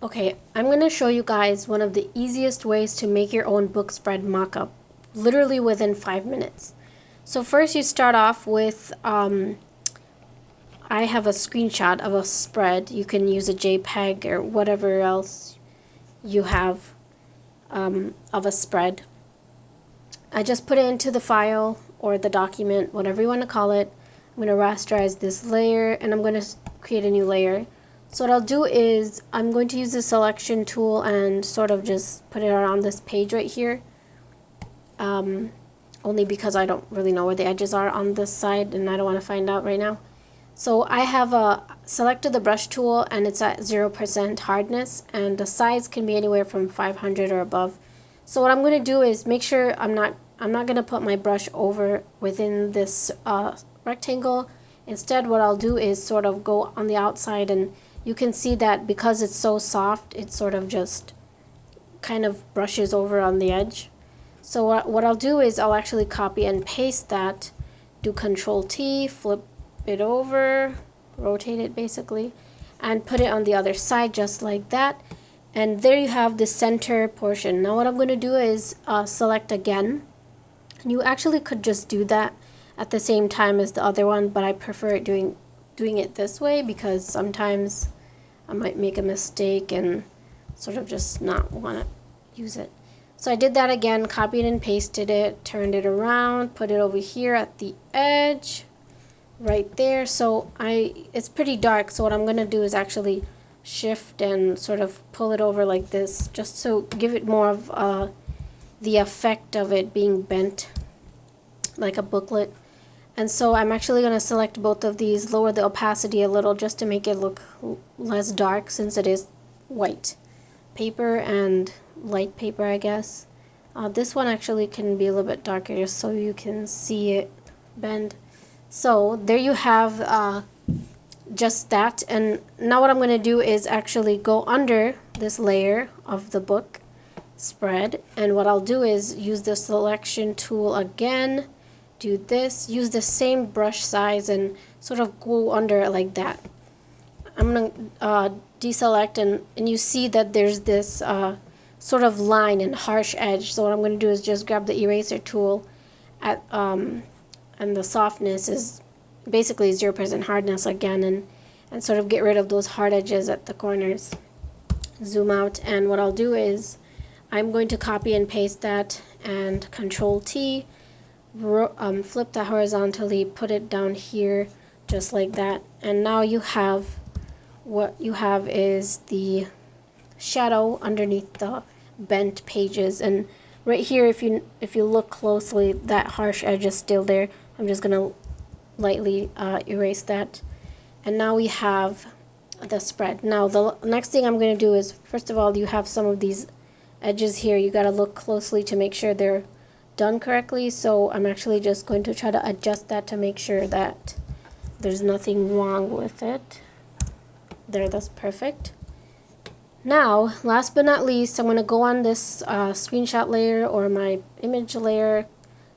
Okay, I'm going to show you guys one of the easiest ways to make your own book spread mock-up, literally within 5 minutes. So first you start off with, I have a screenshot of a spread. You can use a JPEG or whatever else you have of a spread. I just put it into the file or the document, whatever you want to call it. I'm going to rasterize this layer and I'm going to create a new layer. So what I'll do is I'm going to use the selection tool and sort of just put it around this page right here. Only because I don't really know where the edges are on this side and I don't want to find out right now. So I have selected the brush tool and it's at 0% hardness and the size can be anywhere from 500 or above. So what I'm going to do is make sure I'm not going to put my brush over within this rectangle. Instead what I'll do is sort of go on the outside, and you can see that because it's so soft it sort of just kind of brushes over on the edge. So what I'll do is I'll actually copy and paste that, do Control T, flip it over, rotate it basically, and put it on the other side just like that. And there you have the center portion. Now what I'm going to do is select again. You actually could just do that at the same time as the other one, but I prefer it doing it this way because sometimes I might make a mistake and sort of just not want to use it. So I did that again, copied and pasted it, turned it around, put it over here at the edge, right there. So it's pretty dark, so what I'm going to do is actually shift and sort of pull it over like this, just to give it more of the effect of it being bent like a booklet. And so I'm actually going to select both of these, lower the opacity a little just to make it look less dark since it is white paper and light paper, I guess. This one actually can be a little bit darker just so you can see it bend. So there you have just that. And now what I'm going to do is actually go under this layer of the book spread, and what I'll do is use the selection tool again, do this, use the same brush size and sort of go under it like that. I'm going to deselect, and you see that there's this sort of line and harsh edge. So what I'm going to do is just grab the eraser tool at and the softness is basically 0% hardness again, and sort of get rid of those hard edges at the corners. Zoom out, and what I'll do is I'm going to copy and paste that and Control T, flip that horizontally, put it down here just like that, and now you have what you have is the shadow underneath the bent pages. And right here, if you look closely, that harsh edge is still there. I'm just gonna lightly erase that, and now we have the spread. Now the next thing I'm going to do is, first of all, you have some of these edges here. You got to look closely to make sure they're done correctly. So I'm actually just going to try to adjust that to make sure that there's nothing wrong with it. There, that's perfect. Now, last but not least, I'm going to go on this screenshot layer or my image layer,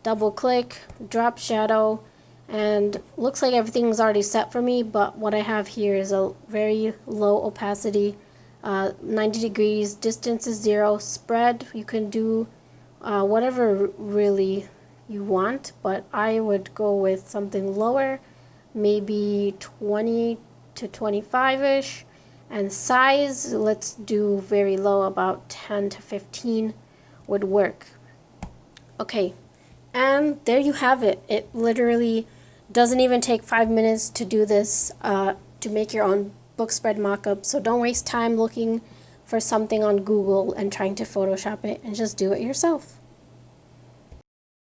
double click, drop shadow, and looks like everything's already set for me, but what I have here is a very low opacity, 90 degrees, distance is 0, spread, you can do whatever really you want, but I would go with something lower, maybe 20 to 25-ish, and size, let's do very low, about 10 to 15 would work. Okay, and there you have it. It literally doesn't even take 5 minutes to do this, to make your own book spread mock-up. So don't waste time looking for something on Google and trying to Photoshop it, and just do it yourself.